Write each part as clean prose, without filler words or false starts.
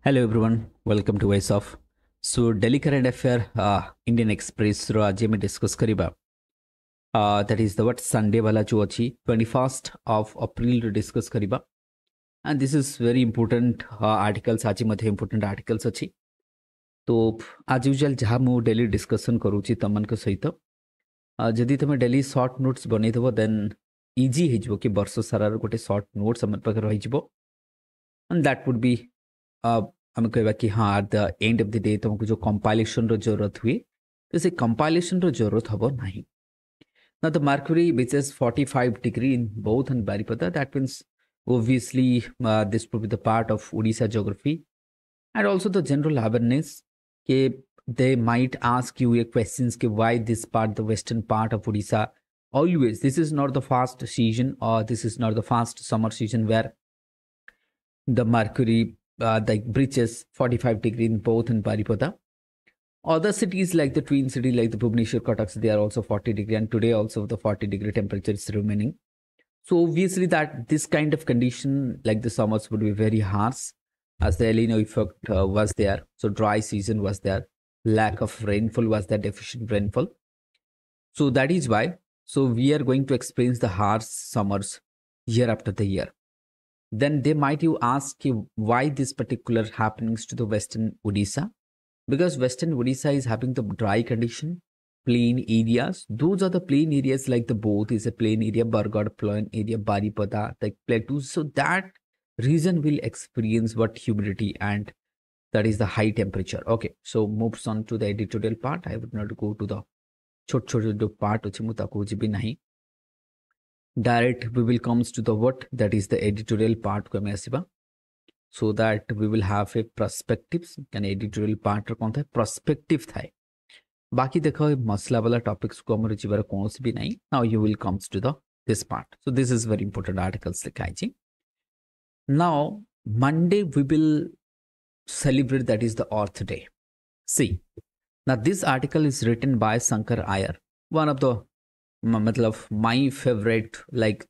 Hello everyone, welcome to Voice of. So Delhi current affair Indian Express रो आज मैं discuss करिबा that is the what Sunday वाला जो अछि 21st of April रो डिस्कस करिबा and this is very important articles आज मध्ये important articles अछि तो आज यूजुअल जहाँ मु डेली डिस्कशन करूची तमन के सहित जदि तमे डेली शॉर्ट नोट्स बनै देबो देन इजी हे जबो कि वर्ष सारा गोटे शॉर्ट नोट्स हमर पाखे रहि जबो and that would be आम कहवा कि हाँ at the end of the day तुमको जो कंपाइलेशन रो जरूरत हुए तो से कंपाइलेशन रो जरूरत हबो नहीं ना the mercury which is 45 degree in both and Baripada that means obviously this would be the part of Odisha geography and also the general awareness ke they might ask you a questions ke why this part the western part of Odisha always this is not the fast season or this is not the fast summer season where the mercury the breaches 45 degree in both in Baripada. Other cities like the twin city like the Bhubaneswar, Cuttack, they are also 40 degree and today also the 40 degree temperature is remaining. So obviously that this kind of condition like the summers would be very harsh as the El Nino effect was there. So dry season was there, lack of rainfall was there, deficient rainfall. So that is why so we are going to experience the harsh summers year after the year. Then they might you ask you why this particular happenings to the western Odisha, because western Odisha is having the dry condition, plain areas. Those are the plain areas like the both is a plain area, Bargad plain area, Baripada, like plateaus. So that region will experience what humidity and that is the high temperature. Okay, so moves on to the editorial part. I would not go to the chot part which nahi. Direct we will comes to the what that is the editorial part को हमें आसिबा so that we will have a perspectives can editorial part रो कोन था perspective थाए बाकी देखो मसला वाला topics को हमर जीवर कोनोसी भी नहीं now you will comes to the this part so this is very important articles लिखाई छी now Monday we will celebrate that is the earth day see now this article is written by Shankar Iyer one of the मतलब my favorite like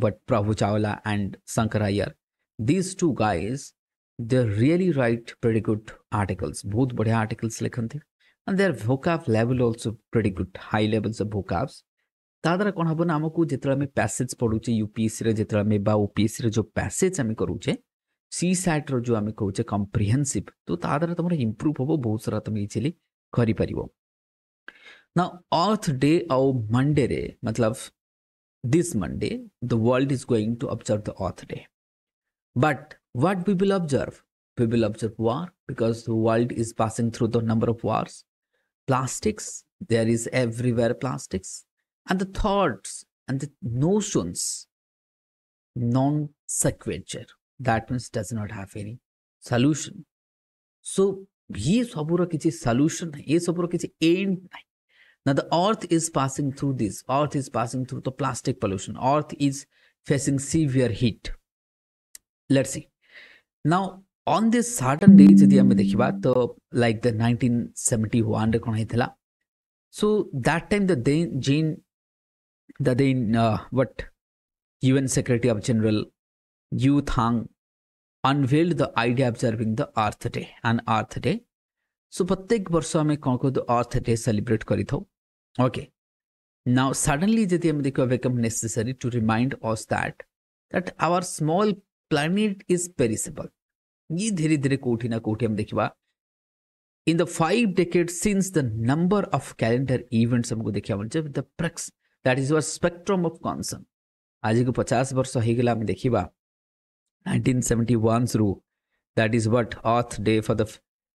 what Prabhu Chawla and Shankar Iyer these two guys they really write pretty good articles बहुत बढ़िया articles लिखन थे and their vocab level also pretty good high levels of vocabs तादरा कोन हबो ना हमकु जेतरा में passage पढुचे UPSC रे जेतरा में बा ओपीएससी रे जो पैसेज हम करूचे सी सैट रो जो हम कहूचे कॉम्प्रिहेंसिव तो तादरा तमरा इंप्रूव होबो बहुत सारा तुम इजीली करि परिबो now earth day or Monday रे मतलब this Monday the world is going to observe the earth day but what we will observe war because the world is passing through the number of wars plastics there is everywhere plastics and the thoughts and the notions non sequitur that means does not have any solution so ये सबुर किछि solution ये सबुर किछि end नहीं now the earth is passing through this earth is passing through the plastic pollution earth is facing severe heat let's see now on this certain day जदि हम देखिबा तो like the 1971 रे कोन हेतला so that time the what UN Secretary of General Yu Thang unveiled the idea of observing the earth day and earth day so प्रत्येक वर्ष में कोन को the earth day celebrate करिथौ okay now suddenly जदि हम देखो become necessary to remind us that our small planet is perishable ये धीरे धीरे कोठी ना कोठी हम देखिबा in the 5 decades since the number of calendar events हमको देखिया मतलब the prex that is your spectrum of concern आज को 50 वर्ष हो गेला हम देखिबा 1971 रू that is what earth day for the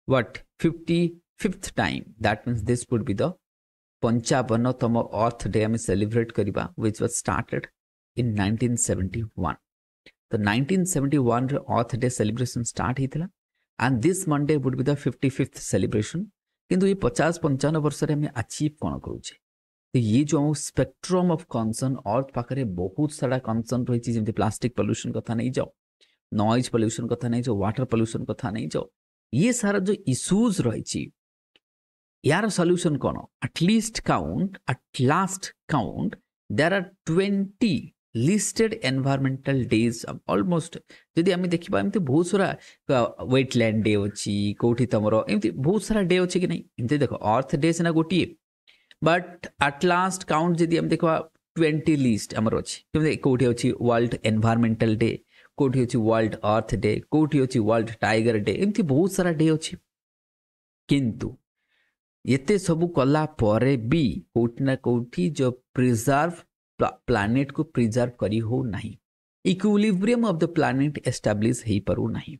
what 55th time that means this would be the 55तम earth day हम celebrate करिबा which was started in 1971 the 1971 रे earth day celebration start हितला and this Monday would be the 55th celebration किंतु ये 50-55 वर्ष रे हम achieve कोन करूचे तो ये जो स्पेक्ट्रम ऑफ कंसर्न अर्थ पाखरे बहुत सारा कंसर्न रही जेमती प्लास्टिक पोल्यूशन कथा नहीं जाओ नॉइज पोल्यूशन कथा नहीं जाओ वाटर पोल्यूशन कथा नहीं जाओ ये सारा जो इश्यूज रही यार सॉल्यूशन कौन at least count at last count there are 20 listed environmental days almost जदि आम देखा एमती बहुत सारा वेटलैंड डे अच्छी कौटी तुम एमती बहुत सारा डे अच्छे कि नहीं एमती देख अर्थ डे सीना गोटे बट एट लास्ट काउंट जदि आम देखा 20 लिस्ट आमर अच्छी कौटी अच्छी वर्ल्ड एनवायरमेंटल डे कौटी अच्छी वर्ल्ड अर्थ डे कौटी अच्छी वर्ल्ड टाइगर डे एमती बहुत सारा डे अच्छी किंतु एते सबू कला परे भी कौटी ना कौटी जो प्रिजर्व प्लानेट को प्रिजर्व करी हो नहीं equilibrium of the planet establish हो पारू नहीं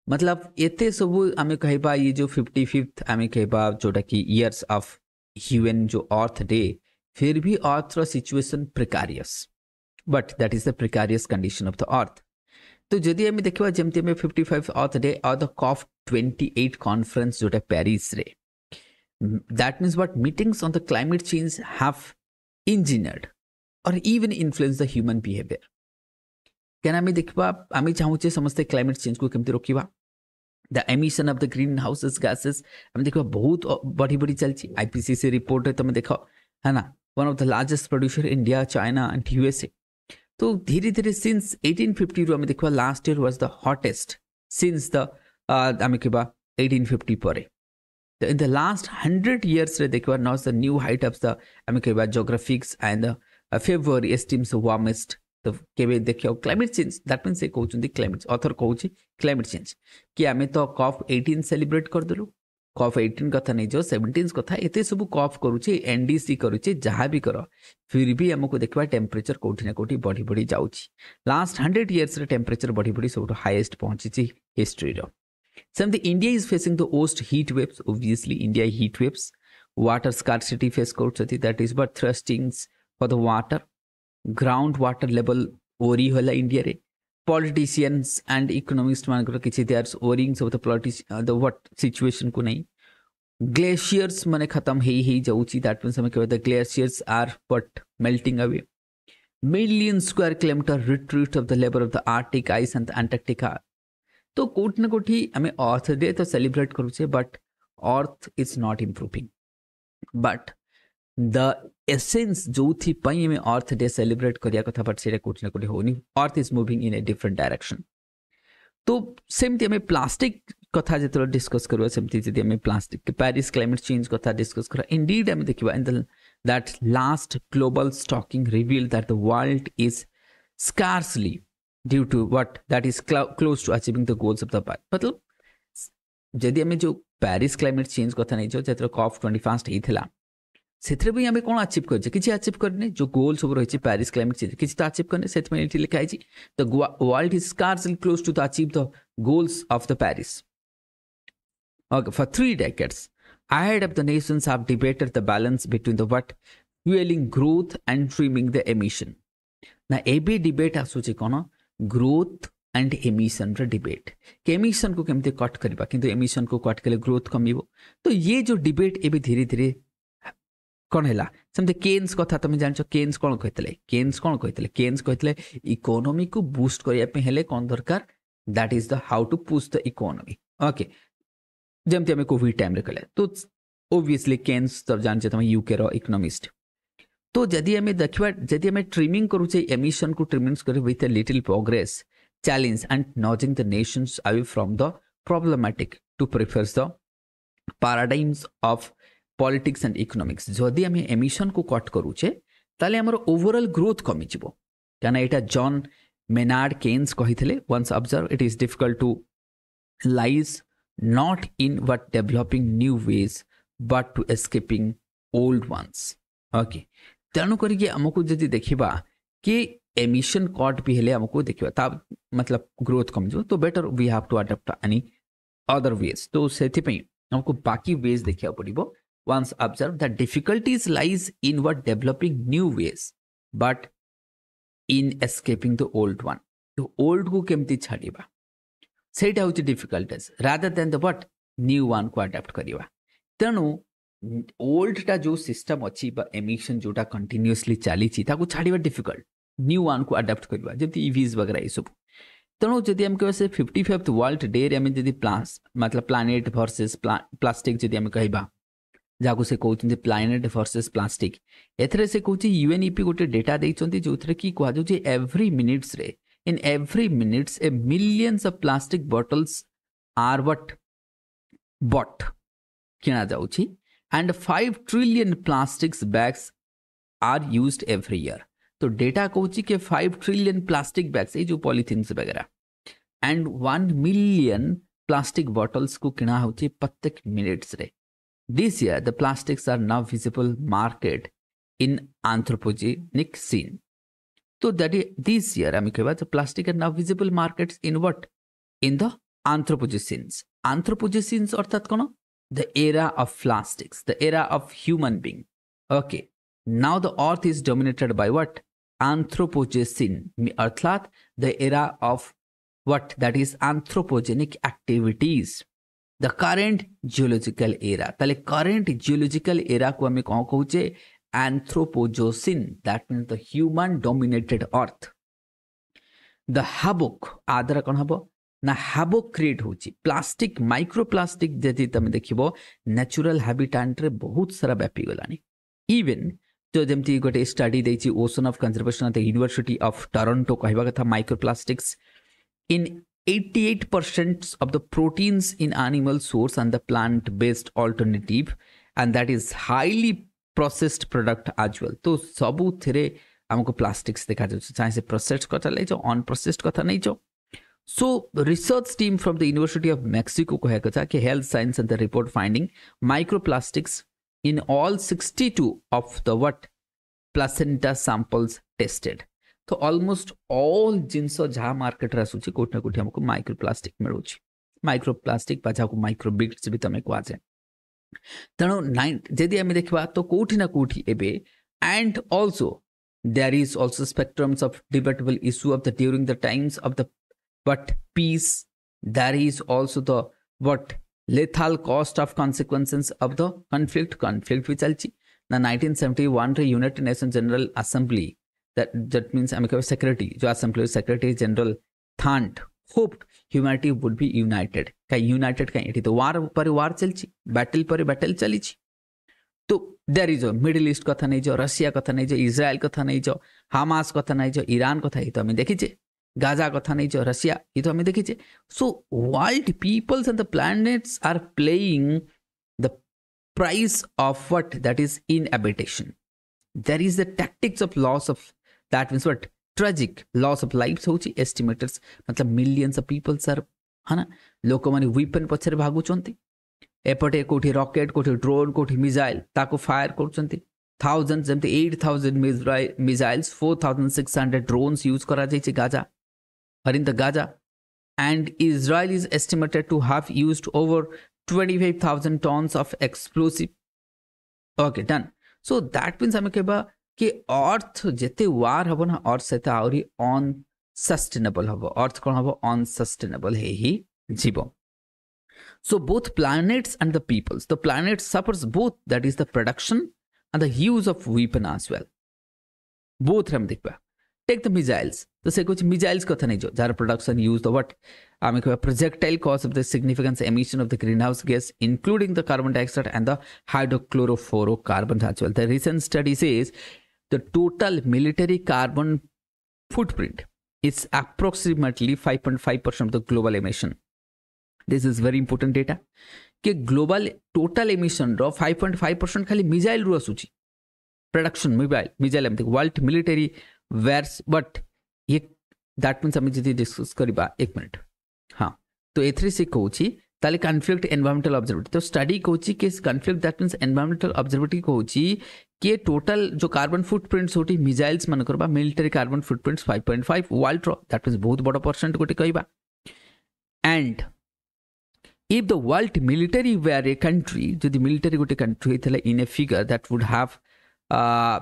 मतलब एते सबू आमे कहबा ये जो 55th आमे कहबा जोटा कि इयर्स ऑफ ह्यूमन जो अर्थ डे फिर भी अर्थ रो situation precarious but that is the precarious condition of the earth तो जदि आमे देखबा जेमति आमे 55th अर्थ डे और द कॉफ 28 कॉन्फ्रेंस जोटा पेरिस रे that means what meetings on the climate change have engineered or even influence the human behavior क्या आम देखा आम चाहूचे समस्ते क्लाइमेट चेंज को केमती रोकवा the emission of the green houses gases आम देखा बहुत बढ़ी बढ़ी चलती आईपीसीसी रिपोर्ट है तुम देख है ना one of the largest producer India China and USA तो धीरे धीरे सिंस 1850 रू आम देखा last year was the hottest since the आम कहवा 1850 पर इन द लास्ट 100 years रे देखा not the new height of the आम कहवा जोग्राफिक्स एंड February estimes warmest तो केवे देखियो क्लाइमेट चेंज दैट मीन्स कहते क्लाइमेट ऑथर कहूँ क्लाइमेट चेंज कि आम तो कॉफ 18 सेलिब्रेट करदेलु कॉफ 18 कथा नहीं जो 17 कथा एते सब कॉफ करुचे एनडीसी करुचे जहाँ भी कर फिर भी आमको देखा टेम्परेचर कौटी ना कौटी बढ़ी बढ़ी जाऊँगी लास्ट 100 years रे टेम्परेचर बढ़ी बढ़ी सब हाईएस्ट पहुंची हिस्ट्री रो सेमती India is facing the worst heat waves obviously India heat waves water scarcity face करछथि that is but thrustings for the water ground water level worry होला इंडिया रे politicians and economists मानकर किछि they are worrying of the politician the what situation को नहीं glaciers माने खत्म ही जाउची that means हमें कहबा the glaciers are but melting away million square kilometer retreat of the level of the arctic ice and the antarctica तो coat न कोठी हमें अर्थ डे तो सेलिब्रेट करूचे but earth is not improving but the essence जो थी पई में अर्थ डे सेलिब्रेट करिया कथा बट सेटा कोठी न कोठी होनी earth is moving in a different direction तो सेमती हमें प्लास्टिक कथा जेतरो डिस्कस करवा सेमती जदी हमें प्लास्टिक पेरिस क्लाइमेट चेंज कथा डिस्कस करा इंडीड हमें देखिबा in the that last global stocking reveal that the world is scarcely due to what that is close to achieving the goals of the मतलब जदी हमें जो पेरिस क्लाइमेट चेंज कथा नहीं जो जेतरो कॉफ 21 हेथिला सेथरे भी हमें कोन अचीव करजे किछि अचीव करने जो गोल सब रहिछि पेरिस क्लाइमेट चेंज किछि तो अचीव करने सेथ में लिखा है the world is scarcely close to the achieve the goals of the Paris okay for 3 decades ahead of the nations have debated the balance between the what fueling growth and trimming the emission ना एबी debate आसुछि कोन growth and emission रे debate के emission को केमते cut करबा किंतु एमिशन को कट केले ग्रोथ कमिबो तो ये जो डिबेट एबी धीरे धीरे कौन है सेमते केन्स कथा तुम जानछ केन्स कौन कहते केन्स कहते इकोनॉमी को बूस्ट करिया पे हेले कौन दरकार that is the how to push the economy okay जेमते हमें कोविड टाइम रे कहले तो ऑब्वियसली केन्स तो जानछ तुम यूके रो इकोनॉमिस्ट तो जदि हमें देखिबा जदि हमें ट्रिमिंग करूचे एमिशन को ट्रिमिंग्स करे with a little progress challenge and nudging the nations away from the problematic to prefer the paradigms of politics and economics जदि आम एमिशन को कट करूचे ताले हमर ओवरऑल ग्रोथ कमी जिवो काना एटा जॉन मेनार्ड केन्स कहिथिले once observe it is difficult to lies not in what developing new ways but to escaping old ones okay तेणु करके हमको जदि देखिबा कि एमिशन कट भी हेले हमको देखिबा ता मतलब ग्रोथ कम जो तो better we have to adopt any other ways तो सेथि पे हमको बाकी वेज देखिया पड़िबो once observed that difficulties lies in what developing new ways but in escaping the old one तो old को केमती छाड़ीबा सेटा होची difficulties rather than the what new one को adapt करिबा तेनु old टा जो सिस्टम अछि बा एमिशन जोटा कंटिन्यूअसली चली छी ताको छाड़ीबा डिफिकल्ट न्यू वन को अडॉप्ट करिबा जेती ईवीज वगैरह ई सब तेणु जदि हम कहबा से 55th वर्ल्ड डे रे हम जदि मतलब प्लानेट वर्सेस प्लास्टिक जदि हम कहबा जहाँ से कहते प्लानेट वर्सेस प्लास्टिक एथरे से कहते यूएनईपी गोटे डेटा देइचंती जो कि कह जाउची एवरी मिनिट्स रे in every minutes a millions of plastic bottles are what bought किना जाउची and 5 trillion plastics bags are used every year तो डेटा कहूँ कि 5 ट्रिलियन प्लास्टिक बैग्स ये जो पॉलीथिन्स वगैरह एंड 1 मिलियन प्लास्टिक बॉटल्स को किना होची प्रत्येक मिनिट्स रे this year the plastics are now visible market in anthropogenic scene तो दैट दिस ईयर आम कहबा the plastic are now visible markets in what in the anthropogenic अर्थात कौन the era of plastics, the era of human being. Okay, now the earth is dominated by what? Anthropocene, अर्थात the era of what? That is anthropogenic activities. The current geological era. ताले current geological era को हमें कौन कहूँचे? Anthropocene. That means the human dominated earth. The havoc आदरा कौन हबो? ना हैबोक create होची प्लास्टिक माइक्रोप्लास्टिक जदि तमे देखिबो नेचुरल हैबिटेट रे बहुत सारा व्यापी गलानी इवन जो जमती गोटे स्टडी देछि ocean of conservation at the University of Toronto कहबा कथा microplastics in 88% of the proteins in animal source and the plant based alternative and that is highly processed product as well तो सबु थरे हमको प्लास्टिक्स देखा जाउ चाहे से प्रोसेस्ड कथा ले जो अनप्रोसेस्ड कथा नहीं जो So, research team from the University of Mexico को है कहा कि health science and the report finding microplastics in all 62 of the what placenta samples tested. तो almost all जिनसो जहाँ मार्केट रे आसुची कोठ ना कोठी हमको माइक्रोप्लास्टिक मिलुची माइक्रोप्लास्टिक पाछा को माइक्रोबिट्स भी तमे को आजे तणो 9 जदि हम देखबा तो कोठी ना कोठी एबे and also there is also spectrums of debatable issue of the during the times of the but peace there is also the what lethal cost of consequences of the conflict भी चलची ना 1971 रे United Nation General Assembly that means America secretary जो assembly secretary general Thant hoped humanity would be united का united का एठी तो वार पर वार चलची battle पर बैटल चलीची तो देयर इज मिडिल ईस्ट कथा नहीं जो रशिया कथा नहीं जो इजराइल कथा नहीं जो हामास कथा नहीं जो ईरान कथा ही तो हमें देखिछे गाजा कथा नहीं जो रशिया ये तो हमें देखिए so world peoples and the planets are playing the price of what that is inhabitation there is the tactics of loss of that means what tragic loss of lives होची estimators मतलब millions of peoples are हाना लोक माने weapon पछरे भागुचंती एपटे कोठी rocket कोठी drone कोठी missile ताको fire करचंती thousand जमते 8000 मिसाइल्स 4600 ड्रोन्स यूज करा जाय Gaza or in the Gaza and Israel is estimated to have used over 25,000 tons of explosive okay done so that means हमें कहबा कि अर्थ जेते वार हबो ना अर्थ सेते आउरी अनसस्टेनेबल हबो अर्थ कोन हबो अनसस्टेनेबल हे ही जीवो so both planets and the peoples the planet suffers both that is the production and the use of weapon as well both हम देखबा टेक द मिसाइल्स तो से कुछ मिसाइल्स कथा नहीं जो जार प्रोडक्शन यूज द व्हाट आमे कहबा projectile cause of the significance emission of the green house gas including the carbon dioxide and the hydrochlorofluorocarbon as well the recent study says the total military carbon footprint is approximately 5.5% of the global emission this is very important data कि global total emission रो 5.5% खाली missile रु आसुची production missile एमते world military wars but ये that means हमें जी discuss करबा एक मिनट हाँ तो एथरे से कहूची ताले कॉन्फ्लिक्ट एनवायरमेंटल ऑब्जर्वेटरी तो स्टडी कहूची कि conflict that means environmental observatory कहूची कि टोटल जो कार्बन फुटप्रिंट्स होटी मिसाइल्स मन करबा मिलिटरी कार्बन फुटप्रिंट्स 5.5 वर्ल्ड रो दैट मीन्स बहुत बड़ा परसेंट गोटे कहबा and if the world military were a country जदि मिलिटरी गोटे कंट्री थला in a figure that would have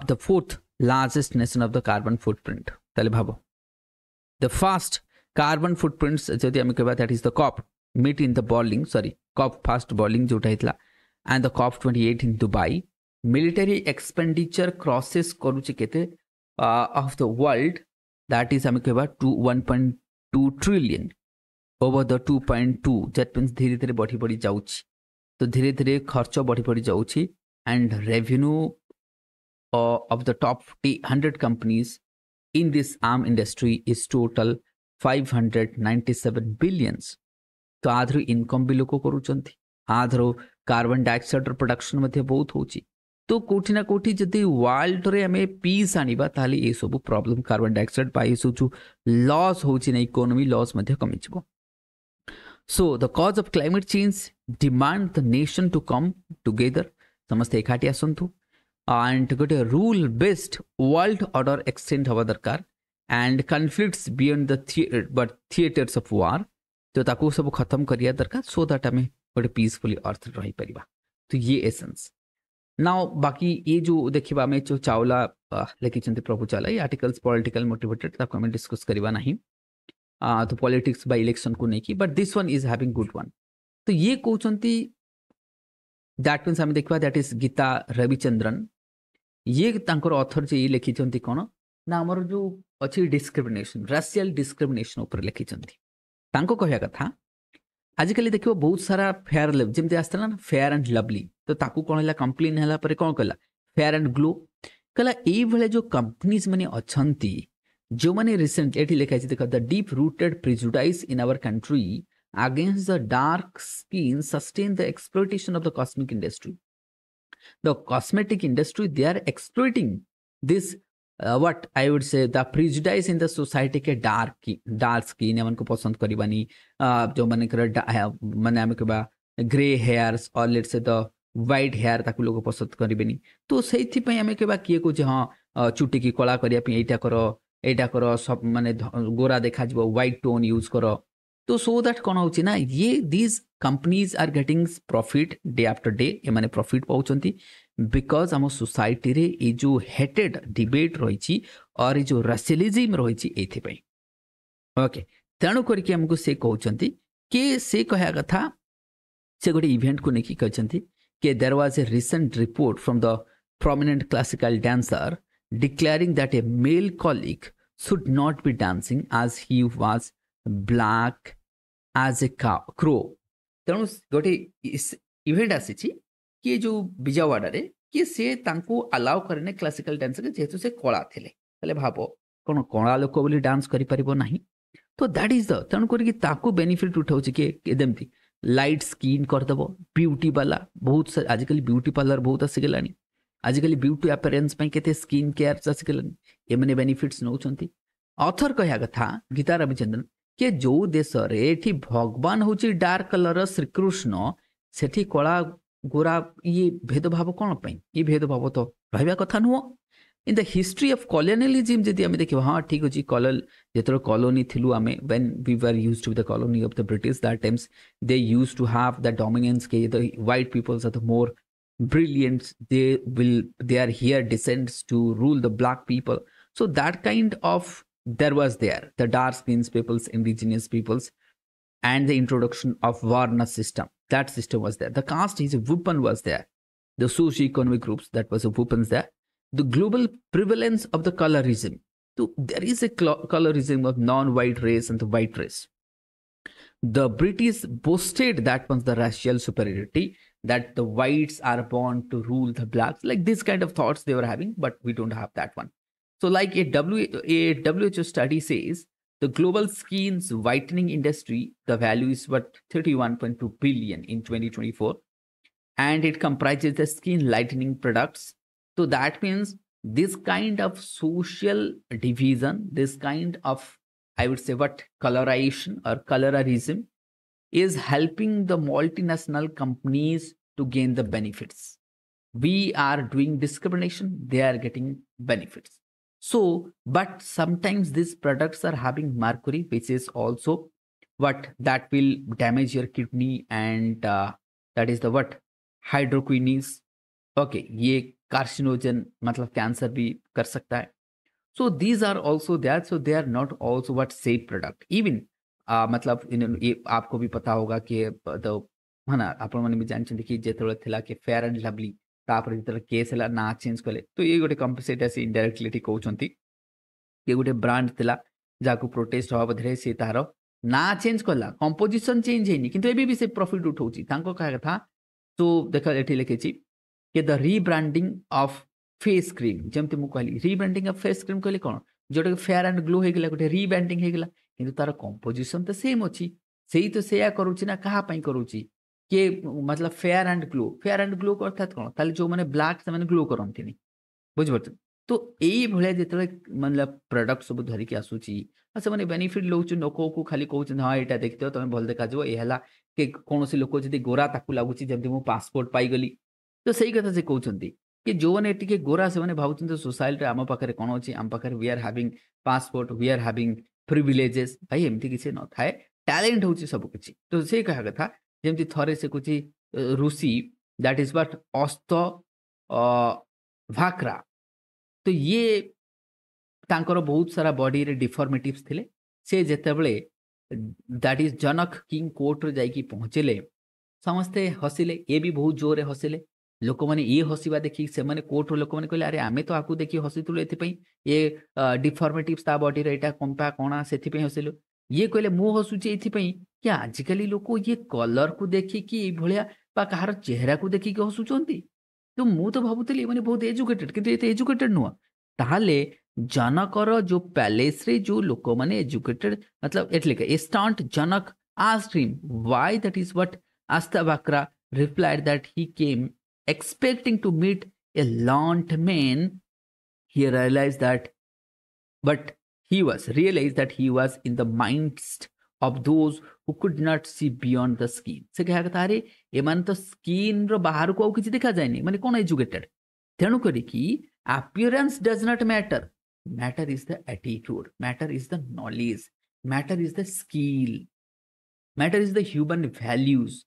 the fourth largest nation of the carbon footprint ताले भाबो the first carbon footprints जदि हम कहबा that is the COP meet in the Berlin COP first Berlin जोटा हितला and the COP 28 in Dubai military expenditure crosses करूची केते of the world that is हम कहबा 1.2 trillion over the 2.2 that means धीरे धीरे बढ़ी बढ़ी जाउची तो धीरे धीरे खर्च बढ़ी बढ़ी जाउची and revenue of the top 100 companies in this arm industry is total 597 billions. तो आधर इनकम भी लोक करूचंती, आधर कार्बन डाइऑक्साइड प्रोडक्शन मध्ये बहुत होची. तो कोठी ना कोठी जदि वर्ल्ड रे हमें पीस आनिबा ताले ए सब प्रॉब्लम कार्बन डाइऑक्साइड पाई सोचु लॉस होची ना इकोनॉमी लॉस मध्ये कमी छिबो. So the cause of climate change demand the nation to come together. समस्ते एकाठी आसंतु and गोटे rule based world order extend हवा दरकार and conflicts beyond the theaters of war. तो ताकू सब खत्म करिया दरकार so that हमें गोटे peacefully अर्थ रही परिबा. तो ये एसेंस. नाउ बाकी ये जो देखिबा में जो चावला लिखिचंती प्रभु चावला ये आर्टिकल्स पॉलिटिकल मोटिवेटेड ताको हमें डिस्कस करिबा नहीं. तो पॉलिटिक्स बाय इलेक्शन को नहीं की but this one is having good one. तो ये कहते दैट मीन्स आम देखा दैट इज गीता रविचंद्रन. ये तांकर ऑथर जे लिखी कौन ना आमर जो अच्छी डिस्क्रिमिनेशन राशियल डिस्क्रिमिनेशन ऊपर लिखी कहया कथा आजिकल देखिए बहुत सारा फेयर लव जमी आसला ना फेयर एंड लवली. तो ताकू कौन है कंप्लेन है कौन कहला फेयर एंड ग्लो कहला ये जो कंपनीज मैंने अच्छा जो मैंने रिसेंटली एठी लिखा है देखा the deep rooted prejudice in our country against the dark skin sustain the exploitation of the cosmetic industry. The cosmetic industry they are exploiting this what I would say the prejudice in the society के dark skin एमन को पसंद करबानी जो माने माने आम कहबा ग्रे हेयर्स और let's say the white hair ताकू लोग पसंद करेनि. तो से आम कहबा किए को हाँ चुटी की कला करने एटा कर सब माने गोरा देखा व्हाइट टोन यूज कर. तो सो दैट कौन हो ना ये these companies are getting profit day after day ये माने प्रॉफिट पाउचंती बिकॉज आम सोसाइटी रे ये जो हेटेड डिबेट रही और ये जो राशियलिज्म रही एथि ओके. तेणु करके हमको से कहते कि से कहया कथा से गोटे इवेंट को लेकिन कहते कि there was a recent report from the prominent classical dancer declaring that a male colleague should not be dancing as he was black as a crow. तेणु गोटे इवेंट आसी कि जो बिजावाड़ा रे कि से तांको अलाउ करने क्लासिकल डांस के जेहेतु से कला थिले तले भाबो कोन कला लोक बोली डांस करि परिबो नाही. तो दैट इज द तेणु करके ताको बेनिफिट उठाउछि कि एदमती लाइट स्किन कर दबो ब्यूटी वाला बहुत आजकल ब्यूटी पार्लर बहुत आसी गेलानी. आजिकल ब्यूटी अपीयरेंस के स्किन केयर आसिकलानी एमने बेनिफिट्स नौचंती. ऑथर कहया कथा गीता रविचंद्रन कि जो देश रे एठी भगवान होची डार्क कलर श्रीकृष्ण सेठी कला गोरा ये भेदभाव कौन पाई ये भेदभाव तो रहा कथा नुह. In the history of colonialism जदि आम देखिए हाँ ठीक अच्छे जो कॉलोनी थिलु आम when we were used to the colony of the British that times they used to have the dominance के the white peoples are the more brilliant, they are here descends to rule the black people. So that kind of there was there the dark skins peoples, indigenous peoples, and the introduction of varna system. That system was there. The caste is a weapon was there. The socio-economic groups that was a weapons there. The global prevalence of the colorism. So there is a colorism of non-white race and the white race. The British boasted that was the racial superiority, that the whites are born to rule the blacks. Like this kind of thoughts they were having, but we don't have that one. So like a WHO study says, the global skin's whitening industry, the value is what 31.2 billion in 2024. And it comprises the skin lightening products. So that means this kind of social division, this kind of, I would say what, colorization or colorism is helping the multinational companies to gain the benefits. We are doing discrimination, they are getting benefits. So, but sometimes these products are having mercury, which is also what that will damage your kidney, and that is the what hydroquinone. Okay, ये carcinogen मतलब cancer भी कर सकता है. So these are also there, so they are not also what safe product. Even मतलब ये आपको भी पता होगा कि है ना आपण मैंने भी जानते कि जेतବେଳେ थिला कि फेयर एंड लवली तापर जेतବେଳେ केस हला ना चेंज कले तो ये गोटे कंपनसेट आसी इनडायरेक्टली कहउछंती कि गोटे ब्रांड थिला जाको प्रोटेस्ट हवा बधरे से तार ना चेंज कला कंपोजिशन चेंज हेनी किंतु एबी भी से प्रॉफिट उठाउची तांको कहा कथा. तो देखा एठी लिखिछि कि the rebranding of face cream जमती मु कहली रिब्रांडिंग ऑफ फेस क्रीम कहली कोन जोटा फेयर एंड ग्लो हो गला गोटे रिब्रांडिंग हो गला किंतु तार कंपोजिशन तो सेम अछि सेही तो सेया करूची ना कहा पई करूची के मतलब फेयर एंड ग्लो अर्थात कोन ताले जो माने ब्लैक से माने ग्लो करंतिनी बुझिपारछ तो एई भले जेतले मतलब प्रोडक्ट सब धरिकी आसुची आ से माने बेनिफिट लौछु लोको को खाली कहउछ हां एटा देखियो तमे भल देखा जबो ए हला के कोनोसी लोको जदी गोरा ताकू लागुची जेमति मु पासपोर्ट पाई गली तो सही कथा से कहउछंती कि जो माने टिके गोरा से माने भावुछन सोसाइटी आम पाखरे कोन अछि आम पाखरे we are having passport we are having privileges भाई एमती किसी न थाए टैलेंट होची सब किछि तो से कहा कथा जेमति थरे से कुछि रूसी दैट इज व्हाट अस्त भाकरा तो ये तांकर बहुत सारा बॉडी रे डिफॉर्मिटीज थिले से जेतेबेले that is Janak king court रे जाई की पहुंचले समस्ते हसिले ये भी बहुत जोरे हसिले लोक माने ये हसिबा देखि से माने कोर्ट रो लोक माने कहले अरे आमे तो आकु देखि हसितुले एथि पई ये डिफॉर्मिटीज ता बॉडी रे एटा कंपा कोना सेथि पई हसिलो ये कहले मु हसुची एथि पई कि आजिकली लोक ये कलर को देखि कि ए भलिया बा कहार चेहरा को देखि कि हसुचंती तो मु तो भाबुतली माने बहुत एजुकेटेड किंतु एते एजुकेटेड नुआ ताहाले जनकर जो पैलेस रे जो लोक माने एजुकेटेड मतलब एटलिक a stunt Janak asked him why that is what Astabakra replied that he came expecting to meet a learned man. He realized that but he was in the midst of those who could not see beyond the skin से कहा कथा रे एमान तो skin रो बाहर को किछि देखा जायनी माने कोन एजुकेटेड तेनु करी कि appearance does not matter is the attitude matter is the knowledge matter is the skill matter is the human values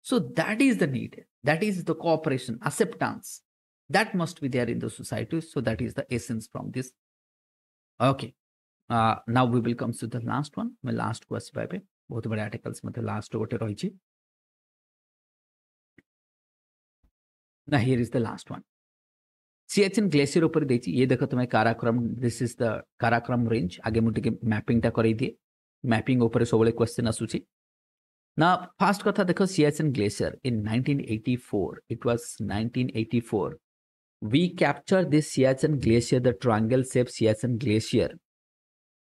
so that is the need that is the cooperation acceptance that must be there in the society so that is the essence from this okay now we will come to the last one my last question पाइबे बहुत बड़े articles मते last गोटे रही छी ना here is the last one Siachen glacier ऊपर देछि ये देखो तुम्हें Karakoram this is the Karakoram range आगे मु टिके मैपिंग ता करै दिए मैपिंग ऊपर सबले क्वेश्चन आसुची ना फास्ट कथा देखो Siachen glacier in 1984 it was 1984 we captured this Siachen glacier the triangle shaped Siachen glacier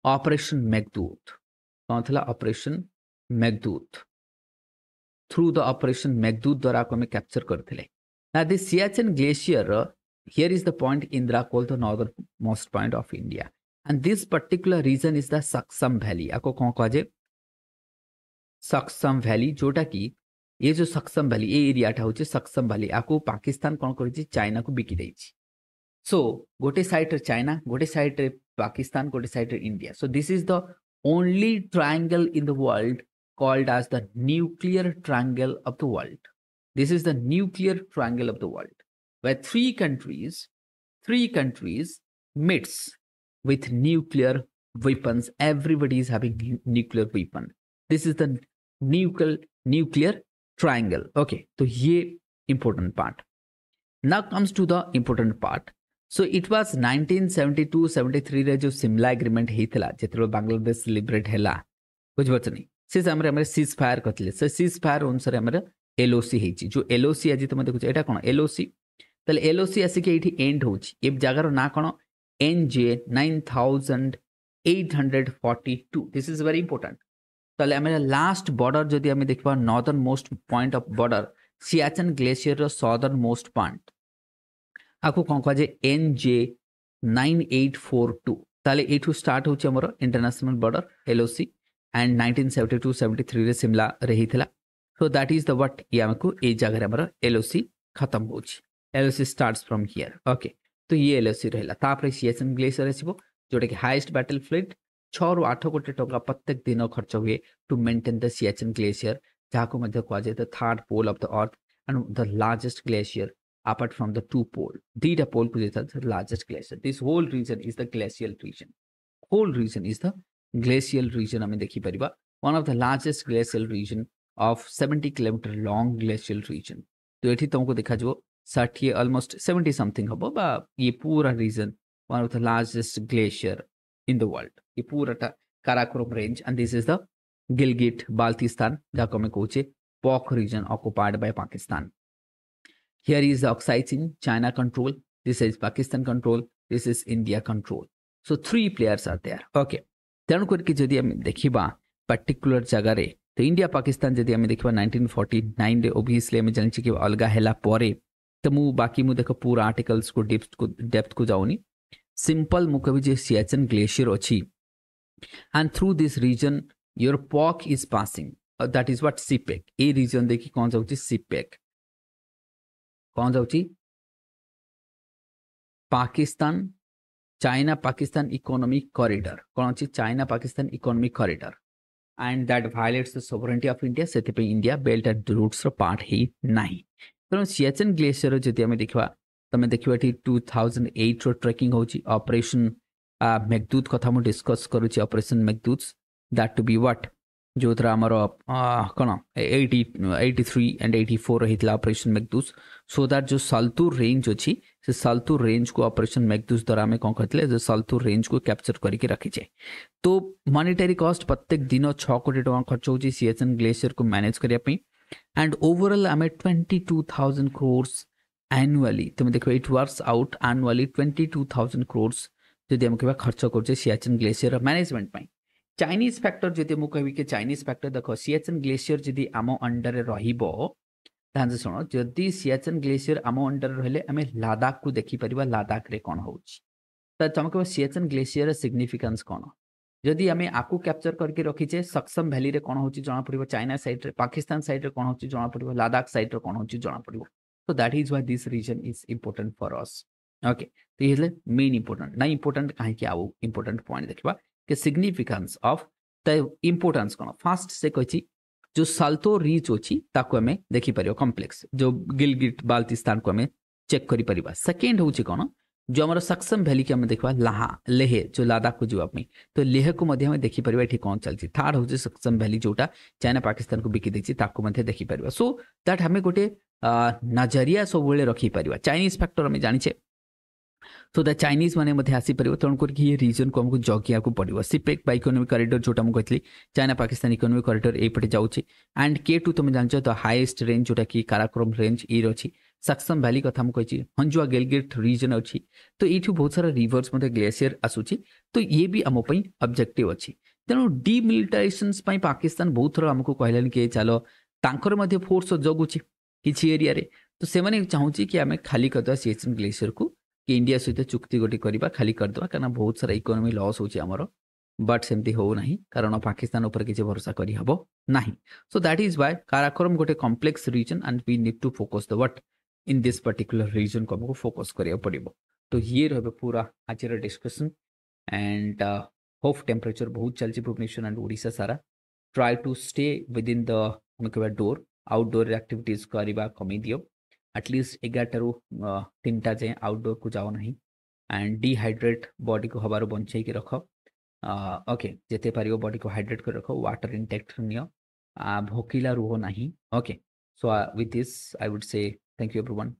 operation Meghdut कौन थला operation Meghdoot through the operation Meghdoot द्वारा को में कैप्चर करथिले ना this Siachen glacier here is the point Indra called the northernmost point of India and this particular region is the Saksam Valley ako kon कहे Saksam Valley जोटा कि ये जो सक्सम वैली ये एरिया टा होचे सक्सम वैली आको पाकिस्तान कोन करिछि चाइना को बिकी दैछि सो गोटे साइड रे चाइना गोटे साइड रे पाकिस्तान गोटे साइड रे India so this is the only triangle in the world called as the nuclear triangle of the world this is the nuclear triangle of the world where three countries meets with nuclear weapons everybody is having nuclear weapon this is the nuclear triangle okay so ye important part now comes to the important part so it was 1972-73 रे जो सिमला agreement हेतला जेतरो Bangladesh liberate हैला बुझ बचनी से हमरे हमरे cease fire करथिले से cease fire अनुसार हमरे एलओसी हेची जो एलओसी आज तुम देखु एटा कोन एलओसी तले एलओसी आसी के एठी एंड होची ए जगार ना कोन NJ 9842 this is very important तले हमरे लास्ट बॉर्डर जदी हमें देखबा northernmost point of border Siachen glacier रो सदर्न मोस्ट पॉइंट आको कोन कह जे एनजे 9842 ताले एठू स्टार्ट होची हमर इंटरनेशनल बॉर्डर एलओसी एंड 1972-73 रे शिमला रहीथिला so that is the what ये हमको ए जगह हमर एलओसी खत्म होची LOC starts from here okay तो ये एलओसी रहला तापर सियाचन ग्लेशियर आसीबो जोटा कि हाईएस्ट बैटल फ्लीट 6 ରୁ 8 कोटी टका प्रत्येक दिन खर्च हुए to maintain the Siachen glacier जाको मध्य कह जाय the third pole of the earth and the largest glacier apart from the two pole data pole को देता the largest glacier this whole region is the glacial region whole region is the glacial region हमें देखि परिबा one of the largest glacial region of 70 kilometer long glacial region तो एठी तुमको देखा जो 60 almost 70 something हबो बा ये पूरा region one of the largest glacier in the world ये पूराटा Karakoram range and this is the Gilgit Baltistan जाको में कहूचे pock region occupied by Pakistan Here is the oxygen, China control. This is Pakistan control. This is India control. So 3 players are there. Okay. तेणु करके जदि आम देखा particular जगार तो India Pakistan जदि आम देखा 1949 रे ओबियसली आम जानी कि अलग है तो मु बाकी मु देख पूरा आर्टिकल्स को डेप्थ को जाऊनी सिंपल मु कभी जे सियाचिन ग्लेशियर अच्छी and through this region your PoK is passing that is what CPEC ए रीजन देखी कौन जाऊँ सीपेक कौन जाऊँ Pakistan China Pakistan economic corridor कौन अच्छी China Pakistan economic corridor and that violates the sovereignty of India से India belt and routes part ही नहीं तेणु सियाचिन ग्लेशियर जदि आम देखा तुम देखा ये 2008 रो ट्रेकिंग होची ऑपरेशन मेघदूत कथा मु डिस्कस करुची operation Meghdoot that to be what जो आमर कौन 83 एंड 84 रही ऑपरेशन मेघदूत सो दैट जो सालतूर रेंज अच्छी से सालतूर रेंज को ऑपरेशन मेघदूत द्वारा आम कौन करते जो सालतूर रेंज को कैप्चर करके रखीचे तो मॉनेटरी कॉस्ट प्रत्येक दिन 6 कोटी टका खर्च होची सियाचिन ग्लेशियर को मैनेज करने एंड ओवरऑल आम 22,000 crores एनुअली तुम देखो it works out annually 22,000 crores जदि आम कह खर्च कर Siachen glacier management Chinese factor जदि मुझे कह कि चाइनीज फैक्टर देख सियाचिन ग्लेशियर जदि आम अंडर रही शुण जदि सियाचिन ग्लेशियर आम अंडर रही आम लद्दाख को देखिपर लद्दाख रे कौन हो तुम कह सियाचिन ग्लेशियर सिग्निफिकेंस कौन जदि आम आपको कैप्चर करके रखीचे सक्सम वैली रे कौन हो जना पड़ो चाइना साइड रे पाकिस्तान साइड रे कौन हो जना पड़ो लद्दाख साइड रे कौन हो जना पड़ो so that is why this region is important for us okay तो ये मेन इंपोर्टेंट ना इंपोर्टेंट कहीं आउ इंपोर्टेंट पॉइंट देखा कि सिग्निफिकेंस ऑफ द इंपोर्टेंस कौन फास्ट से कही जो साल्तो रीच अच्छी आम देखिपर कम्प्लेक्स जो गिलगिट बाल्तिस्तान को आम चेक कर सेकेंड हूँ कौन जो आम सक्सम वैली की आम देखा लेह जो लद्दाख को जावाई तो लेह को देखिपर ये कौन चलती थर्ड हूँ सक्सम वैली जोटा चाइना पाकिस्तान को बिकी देखी देखिपर सो दैट आम गोटे नजरिया सब रखिपर चाइनीज फैक्टर आम जाचे सो द चाइनीज मैंने आसीपर तेणुक ये रिजन को आमको जगिया को पड़ो सीपेक बा इकोनॉमिक कॉरिडोर जोटा मुझे कहती चाइना पाकिस्तान इकोनॉमिक कॉरिडोर एपटे जाऊँगी एंड K2 तुम जान द हाईएस्ट रेंज जोटा कि काराकोरम रेंज ये अच्छी सक्सम वैली कथा मुझे हंजुआ गिलगिट रीजन अच्छी तो ये बहुत सारा रिवर्स ग्लेशियर आसूची तो ये भी आम ऑब्जेक्टिव अच्छी तेणु डिमिलिटाराइजेशन पाकिस्तान बहुत थर आमको कहलानी कि चलो तांकर फोर्स जगुची किसी एरिया रे तो से चाहूँगी कि आम खाली करदे सियाचिन ग्लेशियर को कि इंडिया सहित चुक्ति गोटे करवा खाली करदे कहीं बहुत सारा इकोनॉमी लॉस होमर बट सेमती हो ना कारण पाकिस्तान उपर किसी भरोसा करहब ना so that is why Karakoram गोटे complex region and we need to focus the what in this particular region को हमको फोकस करिया पड़ो तो ये रहे पूरा आज डिस्कशन एंड होप टेम्परेचर बहुत चलती भुवनेश्वर एंड ओडिशा सारा try to stay within the door outdoor activities करवा कमी दियो एटलिस्ट 11 रू 3टा जाए आउटडोर को जाओ ना एंड डिहाइड्रेट बॉडी को हबार बंचे रख ओके जिते पार बॉडी को हाइड्रेट कर रख वाटर इंटेक्ट नियो भोकिला रुह ना okay so with this I would से थैंक यू एवरीवन।